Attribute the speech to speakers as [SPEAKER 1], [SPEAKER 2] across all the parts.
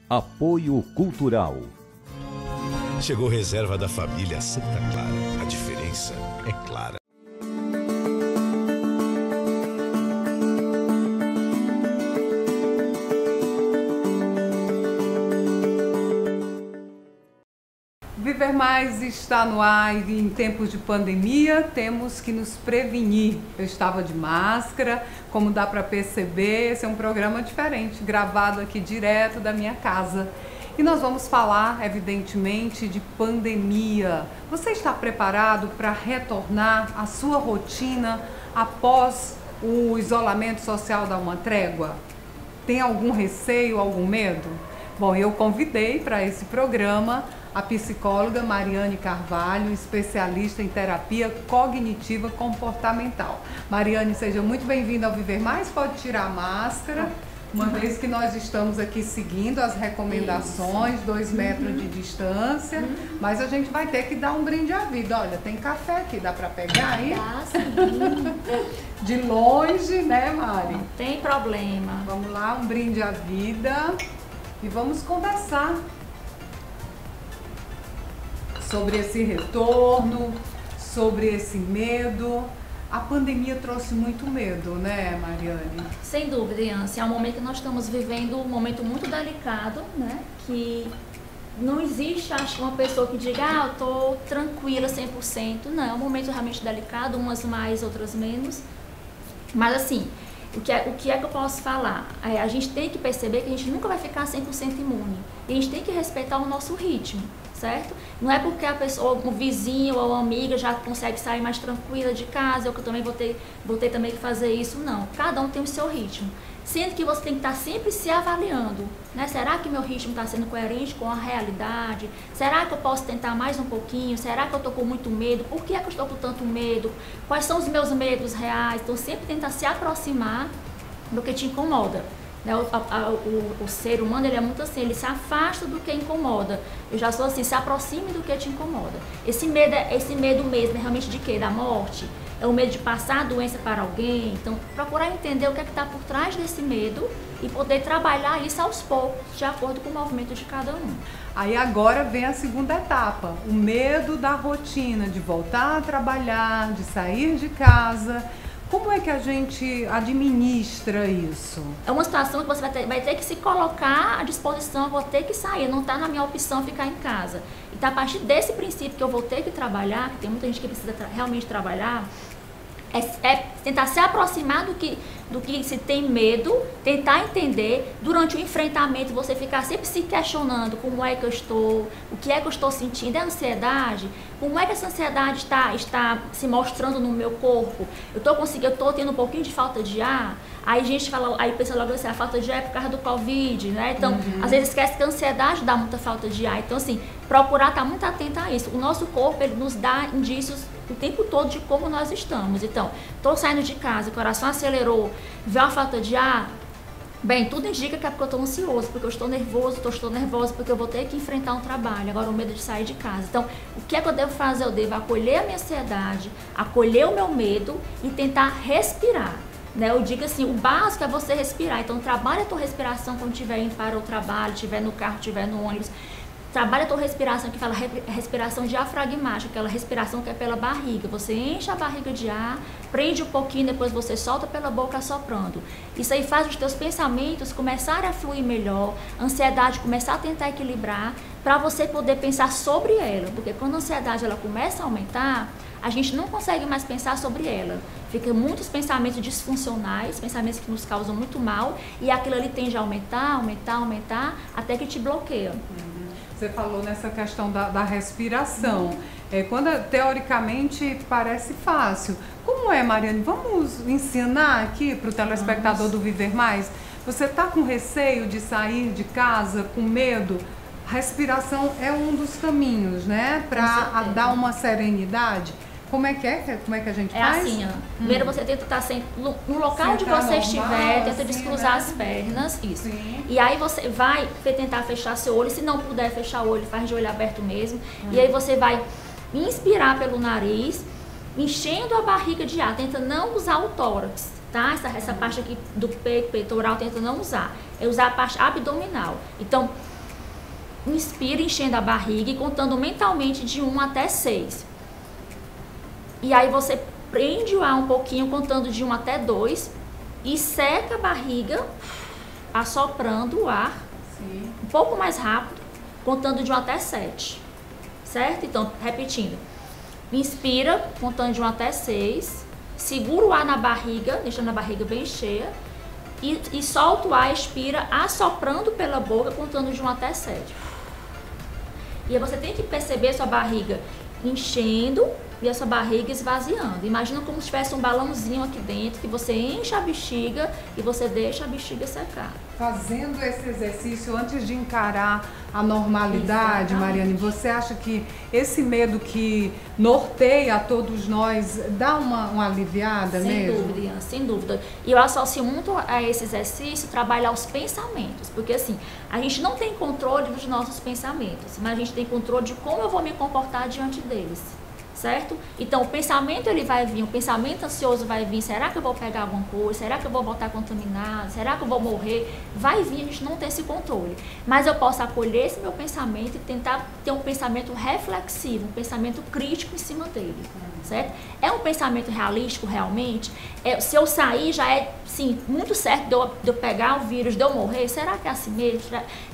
[SPEAKER 1] Apoio Cultural.
[SPEAKER 2] Chegou reserva da família Santa Clara. A diferença é clara.
[SPEAKER 3] Viver Mais está no ar e em tempos de pandemia temos que nos prevenir. Eu estava de máscara, como dá para perceber, esse é um programa diferente, gravado aqui direto da minha casa. E nós vamos falar, evidentemente, de pandemia. Você está preparado para retornar à sua rotina após o isolamento social dar uma trégua? Tem algum receio, algum medo? Bom, eu convidei para esse programa a psicóloga Mariane Carvalho, especialista em terapia cognitiva comportamental. Mariane, seja muito bem-vinda ao Viver Mais. Pode tirar a máscara, uma vez que nós estamos aqui seguindo as recomendações, 2 metros de distância, mas a gente vai ter que dar um brinde à vida. Olha, tem café aqui, dá para pegar aí?
[SPEAKER 4] Dá sim.
[SPEAKER 3] De longe, né, Mari?
[SPEAKER 4] Não tem problema.
[SPEAKER 3] Vamos lá, um brinde à vida e vamos conversar sobre esse retorno, sobre esse medo. A pandemia trouxe muito medo, né, Mariane?
[SPEAKER 4] Sem dúvida, Yance. É um momento que nós estamos vivendo, um momento muito delicado, né? Que não existe, acho, uma pessoa que diga, eu tô tranquila 100%. Não, é um momento realmente delicado, umas mais, outras menos. Mas assim, o que é que eu posso falar? A gente tem que perceber que a gente nunca vai ficar 100% imune. E a gente tem que respeitar o nosso ritmo. Certo? Não é porque a pessoa, o vizinho ou a amiga já consegue sair mais tranquila de casa, eu que também vou ter também que fazer isso, não. Cada um tem o seu ritmo. Sendo que você tem que estar sempre se avaliando, né? Será que meu ritmo está sendo coerente com a realidade? Será que eu posso tentar mais um pouquinho? Será que eu estou com muito medo? Por que é que eu estou com tanto medo? Quais são os meus medos reais? Então sempre tentar se aproximar do que te incomoda. O ser humano, ele é muito assim, ele se afasta do que incomoda. Eu já sou assim, se aproxime do que te incomoda. Esse medo mesmo é realmente de quê? Da morte? É o medo de passar a doença para alguém? Então, procurar entender o que é que está por trás desse medo e poder trabalhar isso aos poucos, de acordo com o movimento de cada um.
[SPEAKER 3] Aí agora vem a segunda etapa, o medo da rotina, de voltar a trabalhar, de sair de casa. Como é que a gente administra isso?
[SPEAKER 4] É uma situação que você vai ter que se colocar à disposição, eu vou ter que sair, não está na minha opção ficar em casa. Então, a partir desse princípio que eu vou ter que trabalhar, que tem muita gente que precisa realmente trabalhar, é tentar se aproximar do que se tem medo, tentar entender, durante o enfrentamento você ficar sempre se questionando como é que eu estou, o que é que eu estou sentindo, é ansiedade, como é que essa ansiedade está se mostrando no meu corpo, eu estou tendo um pouquinho de falta de ar, aí a gente fala, aí pensa logo assim, a falta de ar é por causa do Covid, né? Então, às vezes esquece que a ansiedade dá muita falta de ar, então assim, procurar estar muito atenta a isso. O nosso corpo, ele nos dá indícios o tempo todo de como nós estamos. Então, estou saindo de casa, o coração acelerou, vê uma falta de ar, bem, tudo indica que é porque eu estou ansioso, porque eu estou nervoso, estou nervosa porque eu vou ter que enfrentar um trabalho, agora o medo de sair de casa. Então, o que é que eu devo fazer? Eu devo acolher a minha ansiedade, acolher o meu medo e tentar respirar. Né? Eu digo assim, o básico é você respirar. Então, trabalha a tua respiração quando estiver indo para o trabalho, estiver no carro, estiver no ônibus. Trabalha a tua respiração, que fala respiração diafragmática, aquela respiração que é pela barriga. Você enche a barriga de ar, prende um pouquinho, depois você solta pela boca assoprando. Isso aí faz os teus pensamentos começarem a fluir melhor, a ansiedade começar a tentar equilibrar, para você poder pensar sobre ela. Porque quando a ansiedade ela começa a aumentar, a gente não consegue mais pensar sobre ela. Fica muitos pensamentos disfuncionais, pensamentos que nos causam muito mal, e aquilo ali tende a aumentar, até que te bloqueia.
[SPEAKER 3] Você falou nessa questão da respiração. Quando teoricamente parece fácil. Como é, Mariane? Vamos ensinar aqui para o telespectador do Viver Mais? Você está com receio de sair de casa, com medo? Respiração é um dos caminhos, né? Para dar uma serenidade. Como é que a gente faz?
[SPEAKER 4] É assim, ó. Primeiro você tenta estar no local onde você estiver, tenta descruzar as pernas, isso. Sim. E aí você vai tentar fechar seu olho, se não puder fechar o olho, faz de olho aberto mesmo. E aí você vai inspirar pelo nariz, enchendo a barriga de ar, tenta não usar o tórax. tá? Essa parte aqui do peito, peitoral, tenta não usar. É usar a parte abdominal. Então, inspira enchendo a barriga e contando mentalmente de 1 até 6. E aí você prende o ar um pouquinho, contando de 1 até 2 e seca a barriga, assoprando o ar. Sim. Um pouco mais rápido, contando de 1 até 7. Certo? Então, repetindo. Inspira, contando de 1 até 6. Segura o ar na barriga, deixando a barriga bem cheia. E solta o ar, expira, assoprando pela boca, contando de 1 até 7. E aí você tem que perceber sua barriga enchendo e a sua barriga esvaziando. Imagina como se tivesse um balãozinho aqui dentro, que você enche a bexiga e você deixa a bexiga secar.
[SPEAKER 3] Fazendo esse exercício antes de encarar a normalidade, Mariane, você acha que esse medo que norteia a todos nós dá uma aliviada mesmo?
[SPEAKER 4] Sem dúvida, sem dúvida. E eu associo muito a esse exercício trabalhar os pensamentos, porque assim, a gente não tem controle dos nossos pensamentos, mas a gente tem controle de como eu vou me comportar diante deles. Certo? Então o pensamento ele vai vir, o pensamento ansioso vai vir, será que eu vou pegar alguma coisa, será que eu vou voltar contaminado, será que eu vou morrer? Vai vir, a gente não tem esse controle, mas eu posso acolher esse meu pensamento e tentar ter um pensamento reflexivo, um pensamento crítico em cima dele, certo? É um pensamento realístico realmente? Se eu sair já é, sim, muito certo de eu pegar o vírus, de eu morrer, será que é assim mesmo?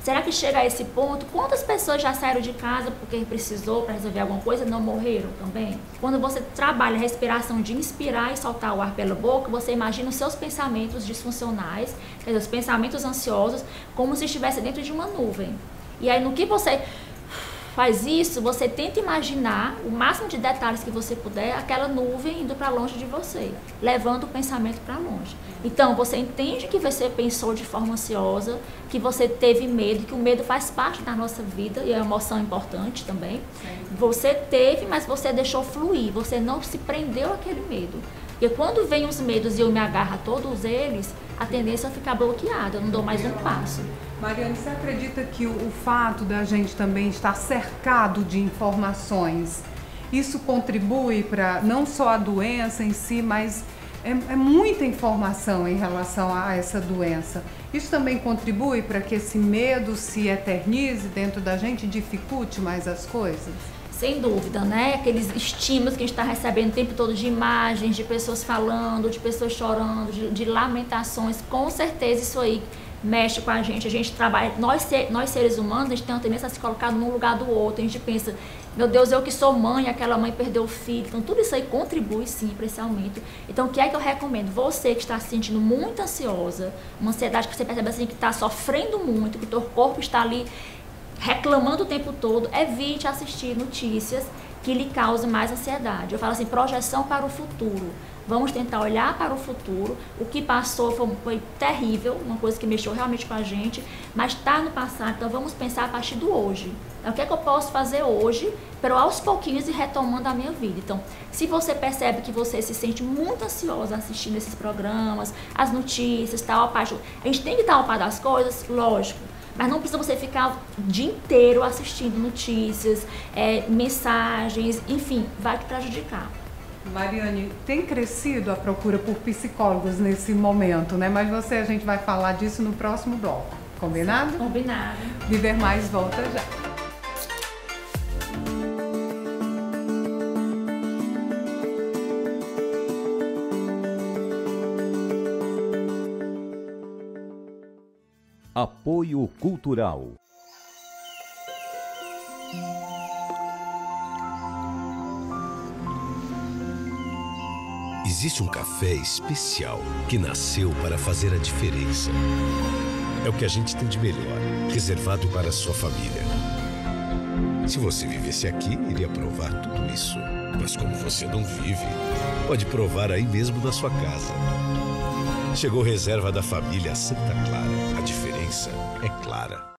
[SPEAKER 4] Será que chega a esse ponto? Quantas pessoas já saíram de casa porque precisou para resolver alguma coisa e não morreram também? Quando você trabalha a respiração de inspirar e soltar o ar pela boca, você imagina os seus pensamentos disfuncionais, quer dizer, os pensamentos ansiosos, como se estivesse dentro de uma nuvem. E aí, no que você faz isso, você tenta imaginar o máximo de detalhes que você puder, aquela nuvem indo para longe de você, levando o pensamento para longe. Então, você entende que você pensou de forma ansiosa, que você teve medo, que o medo faz parte da nossa vida e é uma emoção importante também. Sim. Você teve, mas você deixou fluir, você não se prendeu àquele medo. Porque quando vem os medos e eu me agarro a todos eles, a tendência é ficar bloqueada, eu não dou mais um passo.
[SPEAKER 3] Mariane, você acredita que o fato da gente também estar cercado de informações, isso contribui para não só a doença em si, mas é muita informação em relação a essa doença. Isso também contribui para que esse medo se eternize dentro da gente e dificulte mais as coisas?
[SPEAKER 4] Sem dúvida, né? Aqueles estímulos que a gente está recebendo o tempo todo de imagens, de pessoas falando, de pessoas chorando, de lamentações, com certeza isso aí mexe com a gente trabalha, nós seres humanos, a gente tem uma tendência a se colocar num lugar do outro, a gente pensa, meu Deus, eu que sou mãe, aquela mãe perdeu o filho, então tudo isso aí contribui sim para esse aumento. Então o que é que eu recomendo? Você que está se sentindo muito ansiosa, uma ansiedade que você percebe assim que está sofrendo muito, que o teu corpo está ali reclamando o tempo todo, evite assistir notícias que lhe causem mais ansiedade. Eu falo assim, projeção para o futuro. Vamos tentar olhar para o futuro. O que passou foi terrível, uma coisa que mexeu realmente com a gente, mas está no passado, então vamos pensar a partir do hoje. Então, o que é que eu posso fazer hoje para eu, aos pouquinhos, ir retomando a minha vida? Então, se você percebe que você se sente muito ansiosa assistindo esses programas, as notícias, tal, a gente tem que estar ao par das coisas, lógico. Mas não precisa você ficar o dia inteiro assistindo notícias, mensagens, enfim, vai te prejudicar.
[SPEAKER 3] Mariane, tem crescido a procura por psicólogos nesse momento, né? Mas a gente vai falar disso no próximo bloco. Combinado?
[SPEAKER 4] Combinado.
[SPEAKER 3] Viver Mais volta já.
[SPEAKER 1] Apoio Cultural.
[SPEAKER 2] Existe um café especial que nasceu para fazer a diferença. É o que a gente tem de melhor, reservado para a sua família. Se você vivesse aqui, iria provar tudo isso. Mas como você não vive, pode provar aí mesmo na sua casa. Chegou reserva da família Santa Clara. A diferença é clara.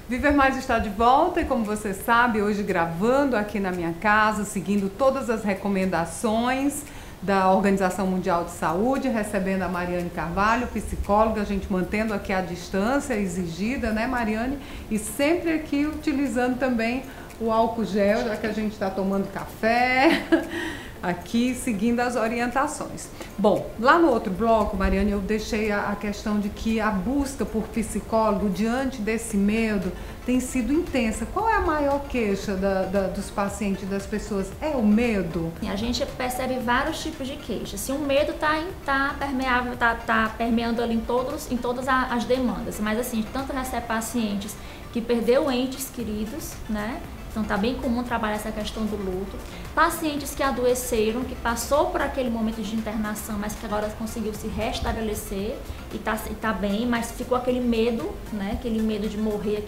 [SPEAKER 3] Viver Mais está de volta e, como você sabe, hoje gravando aqui na minha casa, seguindo todas as recomendações da Organização Mundial de Saúde, recebendo a Mariane Carvalho, psicóloga, a gente mantendo aqui a distância exigida, né, Mariane? E sempre aqui utilizando também o álcool gel, já que a gente está tomando café, aqui seguindo as orientações. Bom, lá no outro bloco, Mariane, eu deixei a questão de que a busca por psicólogo diante desse medo tem sido intensa. Qual é a maior queixa dos pacientes, das pessoas? É o medo?
[SPEAKER 4] A gente percebe vários tipos de queixas. Se o medo tá permeando ali em todas as demandas. Mas assim, tanto recebe pacientes que perdeu entes queridos, né? Então tá bem comum trabalhar essa questão do luto. Pacientes que adoeceram, que passou por aquele momento de internação, mas que agora conseguiu se restabelecer e tá bem, mas ficou aquele medo, né? Aquele medo de morrer,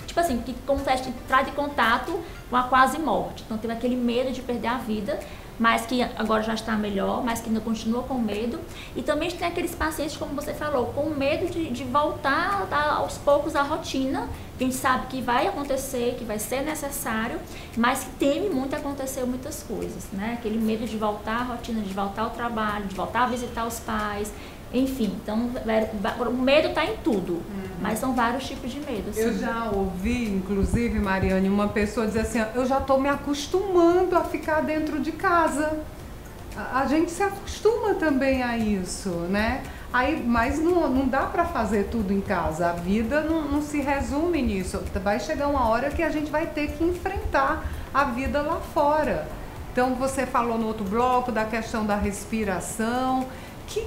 [SPEAKER 4] tipo assim, que entrar de contato com a quase morte. Então teve aquele medo de perder a vida, mas que agora já está melhor, mas que ainda continua com medo. E também tem aqueles pacientes, como você falou, com medo de voltar aos poucos à rotina, que a gente sabe que vai acontecer, que vai ser necessário, mas que teme muito acontecer muitas coisas, né? Aquele medo de voltar à rotina, de voltar ao trabalho, de voltar a visitar os pais, enfim. Então, o medo está em tudo, mas são vários tipos de medo. Assim.
[SPEAKER 3] Eu já ouvi, inclusive, Mariane, uma pessoa dizer assim, eu já estou me acostumando a ficar dentro de casa. A gente se acostuma também a isso, né? Aí, mas não dá para fazer tudo em casa, a vida não se resume nisso. Vai chegar uma hora que a gente vai ter que enfrentar a vida lá fora. Então, você falou no outro bloco da questão da respiração.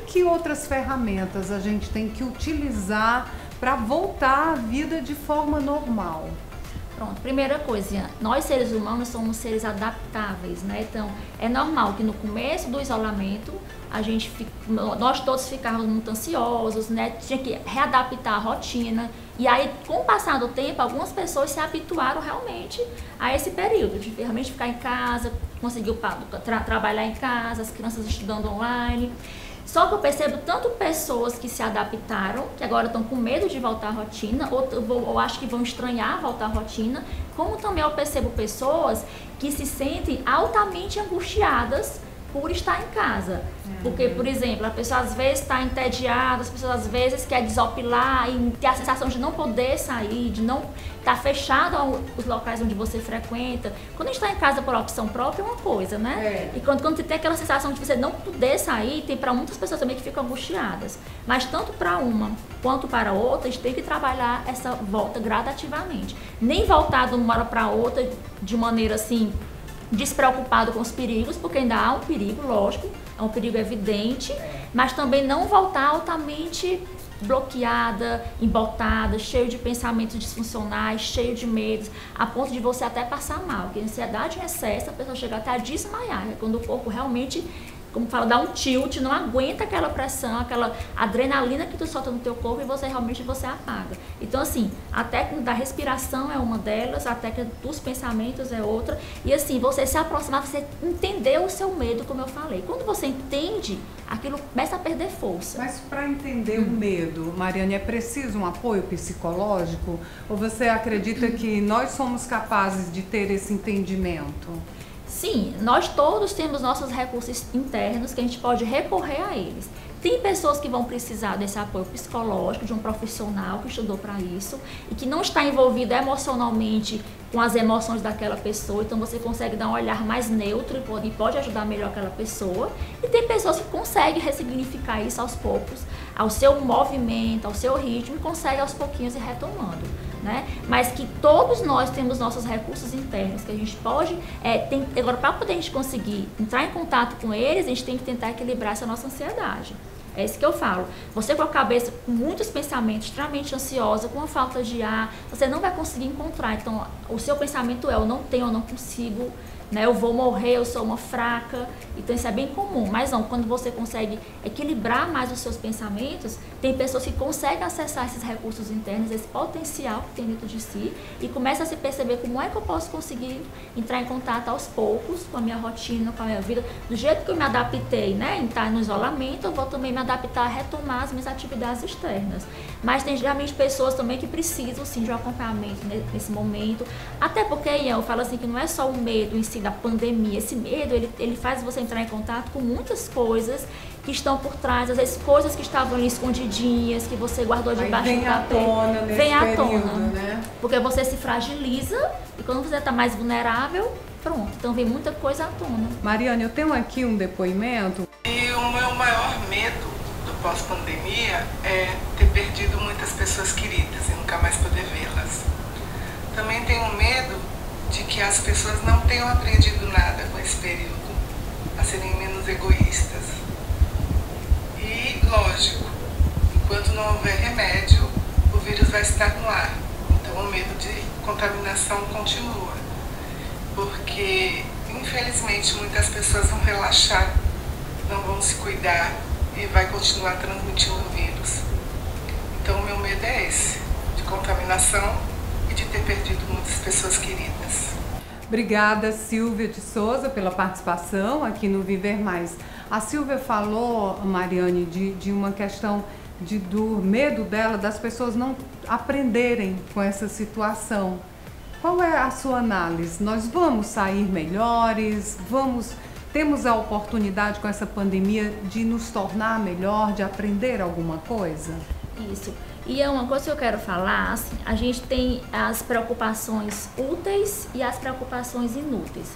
[SPEAKER 3] Que outras ferramentas a gente tem que utilizar para voltar à vida de forma normal?
[SPEAKER 4] Pronto, primeira coisa, nós seres humanos somos seres adaptáveis, né? Então, é normal que no começo do isolamento, nós todos ficávamos muito ansiosos, né? Tinha que readaptar a rotina. E aí, com o passar do tempo, algumas pessoas se habituaram realmente a esse período, de realmente ficar em casa, conseguiu trabalhar em casa, as crianças estudando online. Só que eu percebo tanto pessoas que se adaptaram, que agora estão com medo de voltar à rotina, ou acho que vão estranhar voltar à rotina, como também eu percebo pessoas que se sentem altamente angustiadas por estar em casa. Porque, por exemplo, a pessoa às vezes está entediada, as pessoas às vezes quer desopilar e ter a sensação de não poder sair, de não estar fechado aos locais onde você frequenta. Quando a gente está em casa por opção própria é uma coisa, né? E quando você tem aquela sensação de você não poder sair, tem para muitas pessoas também que ficam angustiadas. Mas tanto para uma quanto para outra, a gente tem que trabalhar essa volta gradativamente. Nem voltar de uma hora para outra de maneira assim, despreocupado com os perigos, porque ainda há um perigo, lógico, é um perigo evidente, mas também não voltar altamente bloqueada, embotada, cheio de pensamentos disfuncionais, cheio de medos, a ponto de você até passar mal, porque a ansiedade em excesso, a pessoa chega até a desmaiar, é quando o corpo realmente, como fala, dá um tilt, não aguenta aquela pressão, aquela adrenalina que tu solta no teu corpo e você realmente apaga. Então assim, a técnica da respiração é uma delas, a técnica dos pensamentos é outra, e assim, você se aproximar, você entender o seu medo, como eu falei. Quando você entende, aquilo começa a perder força.
[SPEAKER 3] Mas para entender o medo, Mariane, é preciso um apoio psicológico? Ou você acredita que nós somos capazes de ter esse entendimento?
[SPEAKER 4] Sim, nós todos temos nossos recursos internos que a gente pode recorrer a eles. Tem pessoas que vão precisar desse apoio psicológico, de um profissional que estudou para isso e que não está envolvido emocionalmente com as emoções daquela pessoa, então você consegue dar um olhar mais neutro e pode ajudar melhor aquela pessoa. E tem pessoas que conseguem ressignificar isso aos poucos, ao seu movimento, ao seu ritmo, e conseguem aos pouquinhos ir retomando. Né? Mas que todos nós temos nossos recursos internos, que a gente pode, agora para poder a gente conseguir entrar em contato com eles, a gente tem que tentar equilibrar essa nossa ansiedade. É isso que eu falo. Você com a cabeça com muitos pensamentos, extremamente ansiosa, com a falta de ar, você não vai conseguir encontrar. Então, o seu pensamento é, eu não tenho, eu não consigo, né? Eu vou morrer, eu sou uma fraca. Então, isso é bem comum. Mas não, quando você consegue equilibrar mais os seus pensamentos, tem pessoas que conseguem acessar esses recursos internos, esse potencial que tem dentro de si, e começa a se perceber como é que eu posso conseguir entrar em contato aos poucos com a minha rotina, com a minha vida. Do jeito que eu me adaptei, né, em estar no isolamento, eu vou também me adaptar a retomar as minhas atividades externas. Mas tem geralmente pessoas também que precisam, sim, de um acompanhamento nesse momento. Até porque, Ian, eu falo assim, que não é só o medo em si assim, da pandemia, esse medo, ele faz você entrar em contato com muitas coisas que estão por trás, às vezes coisas que estavam ali escondidinhas, que você guardou debaixo do tapete. Vem à tona, né? Porque você se fragiliza e quando você está mais vulnerável, pronto. Então vem muita coisa à tona.
[SPEAKER 3] Mariane, eu tenho aqui um depoimento.
[SPEAKER 5] E o meu maior medo do pós-pandemia é ter perdido muitas pessoas queridas e nunca mais poder vê-las. Também tenho medo de que as pessoas não tenham aprendido nada com esse período, a serem menos egoístas. E, lógico, enquanto não houver remédio, o vírus vai estar no ar. Então o medo de contaminação continua. Porque, infelizmente, muitas pessoas vão relaxar, não vão se cuidar e vai continuar transmitindo o vírus. Então o meu medo é esse, de contaminação e de ter perdido muitas pessoas queridas.
[SPEAKER 3] Obrigada, Silvia de Souza, pela participação aqui no Viver Mais. A Silvia falou, Mariane, de uma questão do medo dela, das pessoas não aprenderem com essa situação. Qual é a sua análise? Nós vamos sair melhores? Temos a oportunidade com essa pandemia de nos tornar melhor, de aprender alguma coisa?
[SPEAKER 4] Isso. E é uma coisa que eu quero falar, assim, a gente tem as preocupações úteis e as preocupações inúteis.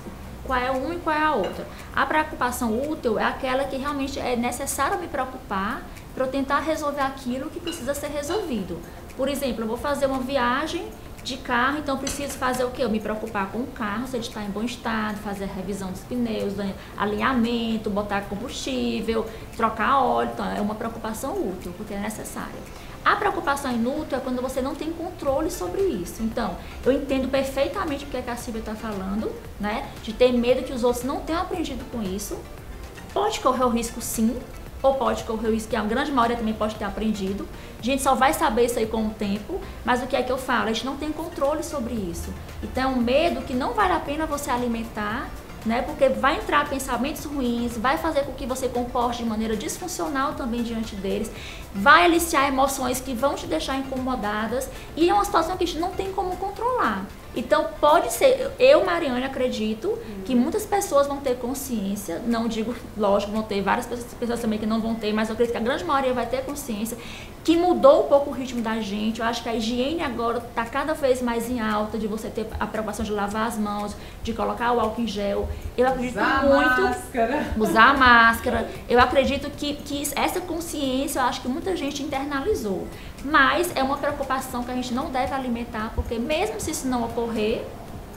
[SPEAKER 4] Qual é uma e qual é a outra? A preocupação útil é aquela que realmente é necessário me preocupar para eu tentar resolver aquilo que precisa ser resolvido. Por exemplo, eu vou fazer uma viagem de carro, então eu preciso fazer o quê? Eu me preocupar com o carro, se ele está em bom estado, fazer a revisão dos pneus, alinhamento, botar combustível, trocar óleo. Então é uma preocupação útil, porque é necessária. A preocupação inútil é quando você não tem controle sobre isso. Então, eu entendo perfeitamente o que a Silvia está falando, né? De ter medo que os outros não tenham aprendido com isso. Pode correr o risco, sim, ou pode correr o risco que a grande maioria também pode ter aprendido. A gente só vai saber isso aí com o tempo, mas o que é que eu falo? A gente não tem controle sobre isso. Então, é um medo que não vale a pena você alimentar, né? Porque vai entrar pensamentos ruins, vai fazer com que você comporte de maneira disfuncional também diante deles, vai aliciar emoções que vão te deixar incomodadas e é uma situação que a gente não tem como controlar. Então pode ser, eu, Mariane, acredito que muitas pessoas vão ter consciência, não digo, lógico, vão ter várias pessoas também que não vão ter, mas eu acredito que a grande maioria vai ter consciência, que mudou um pouco o ritmo da gente. Eu acho que a higiene agora está cada vez mais em alta, de você ter a preocupação de lavar as mãos, de colocar o álcool em gel. Eu acredito usar a máscara. Eu acredito que essa consciência, eu acho que muita gente internalizou. Mas é uma preocupação que a gente não deve alimentar, porque mesmo se isso não ocorrer,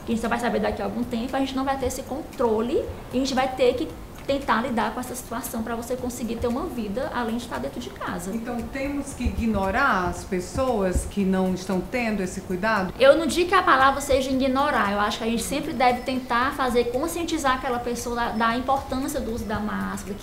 [SPEAKER 4] que a gente só vai saber daqui a algum tempo, a gente não vai ter esse controle e a gente vai ter que tentar lidar com essa situação para você conseguir ter uma vida além de estar dentro de casa.
[SPEAKER 3] Então temos que ignorar as pessoas que não estão tendo esse cuidado?
[SPEAKER 4] Eu não digo que a palavra seja ignorar, eu acho que a gente sempre deve tentar conscientizar aquela pessoa da importância do uso da máscara,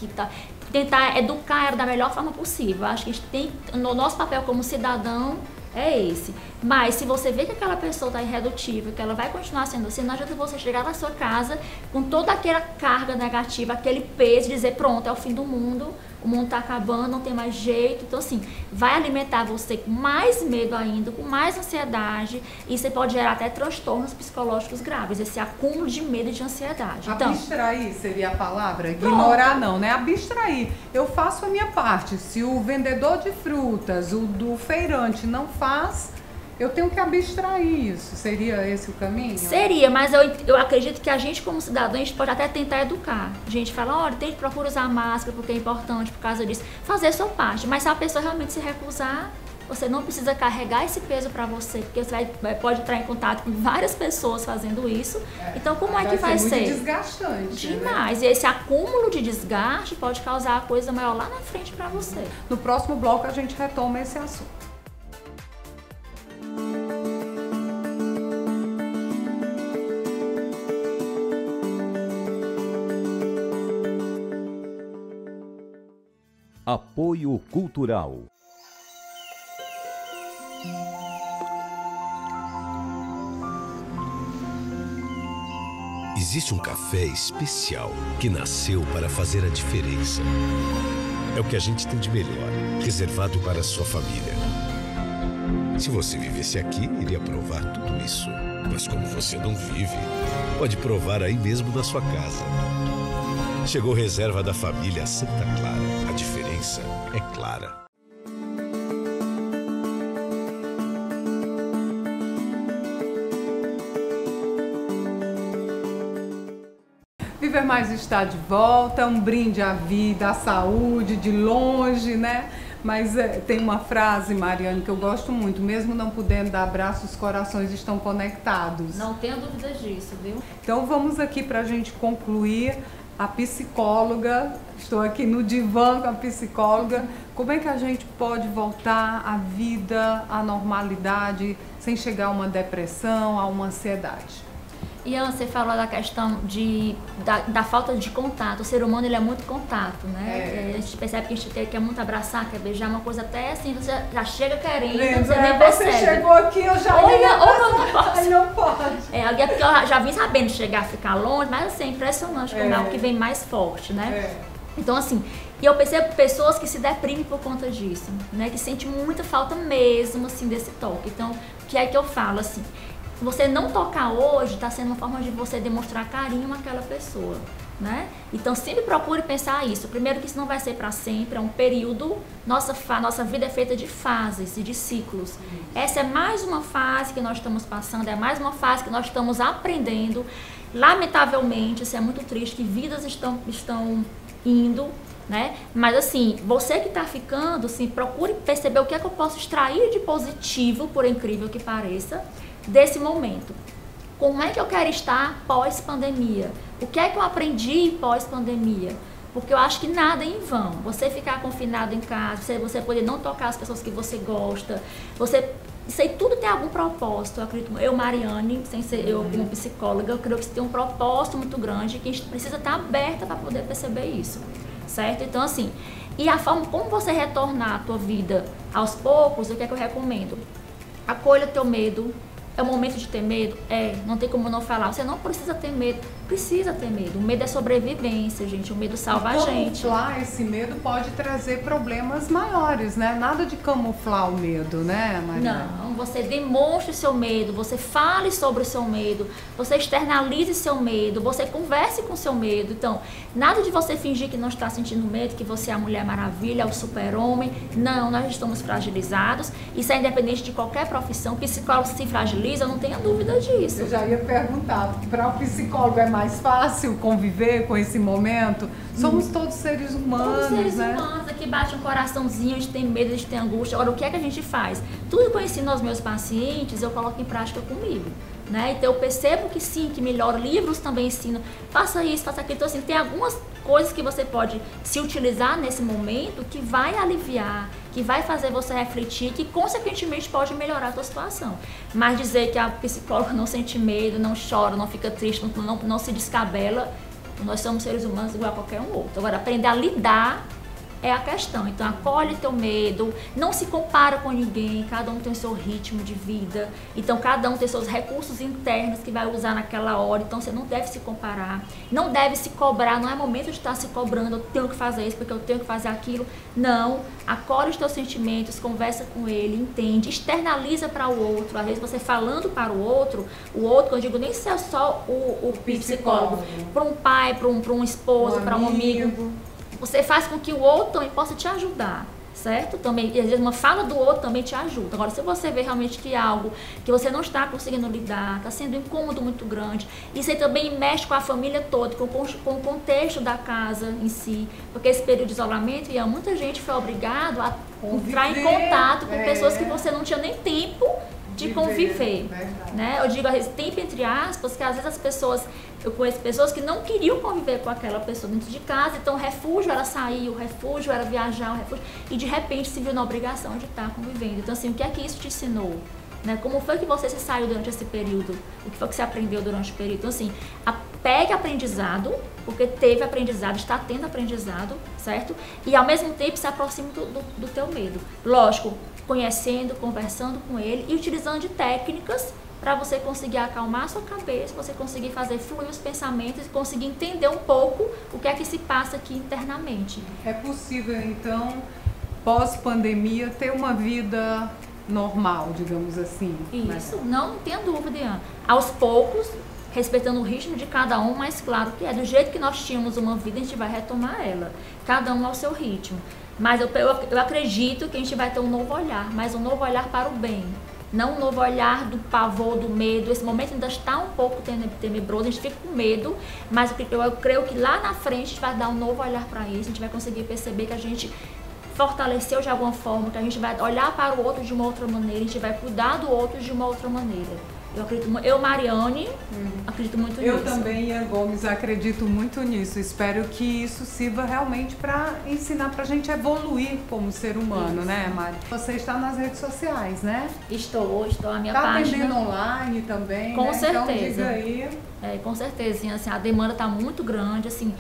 [SPEAKER 4] tentar educar ela da melhor forma possível. Eu acho que a gente tem, no nosso papel como cidadão, é esse. Mas se você vê que aquela pessoa está irredutível, que ela vai continuar sendo assim, não adianta você chegar na sua casa com toda aquela carga negativa, aquele peso, e dizer, pronto, é o fim do mundo está acabando, não tem mais jeito. Então, assim, vai alimentar você com mais medo ainda, com mais ansiedade, e você pode gerar até transtornos psicológicos graves, esse acúmulo de medo e de ansiedade. Então,
[SPEAKER 3] abstrair seria a palavra? Ignorar não, né? Abstrair. Eu faço a minha parte. Se o vendedor de frutas, o do feirante não faz, eu tenho que abstrair isso. Seria esse o caminho?
[SPEAKER 4] Seria, mas eu acredito que a gente como cidadão, a gente pode até tentar educar. A gente fala, olha, procura usar máscara porque é importante por causa disso. Fazer a sua parte, mas se a pessoa realmente se recusar, você não precisa carregar esse peso para você, porque você pode entrar em contato com várias pessoas fazendo isso. Então, como é que vai ser?
[SPEAKER 3] Muito desgastante.
[SPEAKER 4] Demais.
[SPEAKER 3] Né?
[SPEAKER 4] E esse acúmulo de desgaste pode causar coisa maior lá na frente para você.
[SPEAKER 3] No próximo bloco, a gente retoma esse assunto.
[SPEAKER 1] Apoio Cultural.
[SPEAKER 2] Existe um café especial que nasceu para fazer a diferença. É o que a gente tem de melhor, reservado para a sua família. Se você vivesse aqui, iria provar tudo isso. Mas como você não vive, pode provar aí mesmo na sua casa. Chegou reserva da família Santa Clara. A diferença é clara.
[SPEAKER 3] Viver Mais está de volta, um brinde à vida, à saúde, de longe, né? Mas tem uma frase, Mariane, que eu gosto muito, mesmo não podendo dar abraço, os corações estão conectados.
[SPEAKER 4] Não tenho dúvidas disso, viu?
[SPEAKER 3] Então vamos aqui para a gente concluir, a psicóloga, estou aqui no divã com a psicóloga, como é que a gente pode voltar à vida, à normalidade, sem chegar a uma depressão, a uma ansiedade?
[SPEAKER 4] Ian, você falou da questão da falta de contato. O ser humano, ele é muito contato, né? A gente percebe que a gente quer muito abraçar, quer beijar, uma coisa até assim, você já chega querendo, você nem percebe.
[SPEAKER 3] Você chegou aqui, eu já
[SPEAKER 4] não posso.
[SPEAKER 3] Não pode.
[SPEAKER 4] É porque eu já vim sabendo chegar, ficar longe, mas assim, é impressionante como é algo que vem mais forte, né? Então, assim, e eu percebo pessoas que se deprimem por conta disso, né? Que sentem muita falta mesmo, assim, desse toque. Então, o que é que eu falo, assim? Você não tocar hoje está sendo uma forma de você demonstrar carinho àquela pessoa, né? Então sempre procure pensar isso. Primeiro que isso não vai ser para sempre, é um período. Nossa vida é feita de fases e de ciclos. Essa é mais uma fase que nós estamos passando, é mais uma fase que nós estamos aprendendo. Lamentavelmente, isso é muito triste, que vidas estão indo, né? Mas assim, você que está ficando, assim, procure perceber o que é que eu posso extrair de positivo, por incrível que pareça, desse momento. Como é que eu quero estar pós-pandemia? O que é que eu aprendi pós-pandemia? Porque eu acho que nada é em vão. Você ficar confinado em casa, você poder não tocar as pessoas que você gosta, isso aí tudo tem algum propósito. Eu acredito, Mariane, sem ser eu como psicóloga, eu creio que isso tem um propósito muito grande, que a gente precisa estar aberta para poder perceber isso, certo? Então, assim, e a forma como você retornar a tua vida aos poucos, o que é que eu recomendo? Acolha teu medo. É o momento de ter medo? Não tem como não falar. Você não precisa ter medo. Precisa ter medo. O medo é sobrevivência, gente. O medo salva a gente.
[SPEAKER 3] Camuflar esse medo pode trazer problemas maiores, né? Nada de camuflar o medo, né, Maria?
[SPEAKER 4] Não, você demonstre seu medo, você fale sobre o seu medo, você externalize seu medo, você converse com seu medo. Então, nada de você fingir que não está sentindo medo, que você é a Mulher Maravilha, é o super-homem. Não, nós estamos fragilizados. Isso é independente de qualquer profissão. O psicólogo se fragiliza, eu não tenho dúvida disso.
[SPEAKER 3] Eu já ia perguntar, para o psicólogo é mais fácil conviver com esse momento? Somos todos seres humanos,
[SPEAKER 4] todos seres
[SPEAKER 3] né?
[SPEAKER 4] humanos, aqui bate um coraçãozinho, a gente tem medo, a gente tem angústia. Agora, o que é que a gente faz? Tudo que eu ensino aos meus pacientes, eu coloco em prática comigo, né? Então, eu percebo que sim, que melhor. Livros também ensinam, faça isso, faça aquilo. Então, assim, tem algumas coisas que você pode se utilizar nesse momento que vai aliviar, que vai fazer você refletir, que consequentemente pode melhorar a tua situação. Mas dizer que a psicóloga não sente medo, não chora, não fica triste, não se descabela, nós somos seres humanos igual a qualquer um outro. Agora, aprender a lidar é a questão. Então, acolhe teu medo, não se compara com ninguém, cada um tem o seu ritmo de vida, então cada um tem seus recursos internos que vai usar naquela hora, então você não deve se comparar, não deve se cobrar, não é momento de estar se cobrando, eu tenho que fazer isso porque eu tenho que fazer aquilo. Não, acolhe os teus sentimentos, conversa com ele, entende, externaliza para o outro. Às vezes você falando para o outro, que eu digo nem ser só o psicólogo, para um pai, para um esposo, para um amigo. Você faz com que o outro também possa te ajudar, certo? Também, e às vezes uma fala do outro também te ajuda. Agora, se você vê realmente que é algo que você não está conseguindo lidar, está sendo um incômodo muito grande, isso aí também mexe com a família toda, com o contexto da casa em si, porque esse período de isolamento, e muita gente foi obrigado a entrar em contato com pessoas que você não tinha nem tempo de conviver, né? Eu digo, tempo entre aspas, que às vezes as pessoas, eu conheço pessoas que não queriam conviver com aquela pessoa dentro de casa, então o refúgio era sair, o refúgio era viajar, e de repente se viu na obrigação de estar convivendo. Então, assim, o que é que isso te ensinou? Né? Como foi que você se saiu durante esse período? O que foi que você aprendeu durante o período? Então, assim, pegue aprendizado, porque teve aprendizado, está tendo aprendizado, certo? E ao mesmo tempo se aproxime do teu medo. Lógico, conhecendo, conversando com ele e utilizando de técnicas para você conseguir acalmar a sua cabeça, você conseguir fazer fluir os pensamentos e conseguir entender um pouco o que é que se passa aqui internamente.
[SPEAKER 3] É possível, então, pós-pandemia, ter uma vida normal, digamos assim.
[SPEAKER 4] Isso, não tenha dúvida, Ian. Aos poucos, respeitando o ritmo de cada um, mas claro que é do jeito que nós tínhamos uma vida, a gente vai retomar ela, cada um ao seu ritmo. Mas eu acredito que a gente vai ter um novo olhar, mas um novo olhar para o bem. Não um novo olhar do pavor, do medo. Esse momento ainda está um pouco tenebroso, a gente fica com medo, mas eu creio que lá na frente a gente vai dar um novo olhar para isso, a gente vai conseguir perceber que a gente fortaleceu de alguma forma, que a gente vai olhar para o outro de uma outra maneira, a gente vai cuidar do outro de uma outra maneira. Mariane, acredito muito nisso.
[SPEAKER 3] Eu também, Ian Gomes, acredito muito nisso. Espero que isso sirva realmente para ensinar para a gente evoluir como ser humano, né, Mari? Você está nas redes sociais, né?
[SPEAKER 4] Estou a minha
[SPEAKER 3] página. Está
[SPEAKER 4] página.
[SPEAKER 3] atendendo online também,
[SPEAKER 4] com
[SPEAKER 3] né?
[SPEAKER 4] certeza.
[SPEAKER 3] Então, diga aí.
[SPEAKER 4] Com certeza, assim, a demanda está muito grande, assim,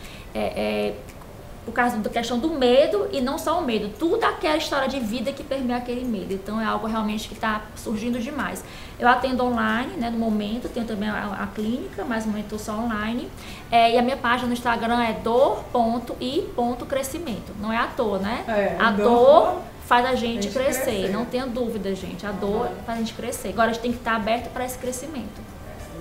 [SPEAKER 4] por causa da questão do medo, e não só o medo, tudo aquela história de vida que permeia aquele medo. Então é algo realmente que está surgindo demais. Eu atendo online, né, no momento, tenho também a clínica, mas no momento estou só online. E a minha página no Instagram é dor.i.crescimento. Não é à toa, né? A dor faz a gente crescer, não tenha dúvida, gente. A dor faz a gente crescer. Agora a gente tem que estar aberto para esse crescimento.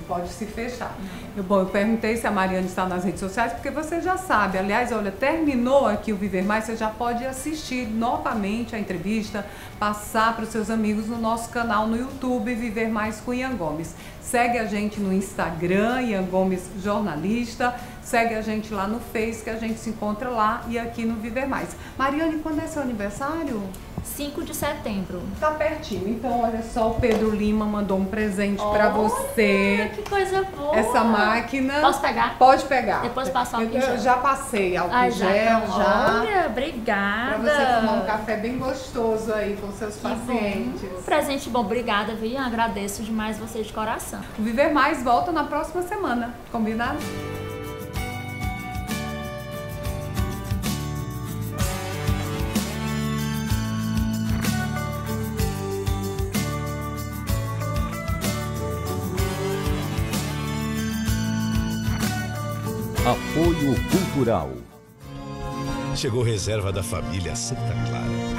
[SPEAKER 3] Pode se fechar. Eu perguntei se a Mariane está nas redes sociais, porque você já sabe. Aliás, olha, terminou aqui o Viver Mais, você já pode assistir novamente a entrevista, passar para os seus amigos no nosso canal no YouTube, Viver Mais com Ian Gomes. Segue a gente no Instagram, Ian Gomes Jornalista. Segue a gente lá no Face, que a gente se encontra lá, e aqui no Viver Mais. Mariane, quando é seu aniversário?
[SPEAKER 4] 5 de setembro.
[SPEAKER 3] Tá pertinho. Então, olha só, o Pedro Lima mandou um presente pra você.
[SPEAKER 4] Que coisa boa.
[SPEAKER 3] Essa máquina.
[SPEAKER 4] Posso pegar?
[SPEAKER 3] Pode pegar.
[SPEAKER 4] Depois passo álcool em gel.
[SPEAKER 3] Eu já passei álcool em gel, já.
[SPEAKER 4] Olha, obrigada.
[SPEAKER 3] Pra você tomar um café bem gostoso aí com seus pacientes.
[SPEAKER 4] Bom. Um presente bom. Obrigada, viu? Agradeço demais você de coração.
[SPEAKER 3] O Viver Mais volta na próxima semana. Combinado?
[SPEAKER 1] Apoio Cultural.
[SPEAKER 2] Chegou reserva da família Santa Clara.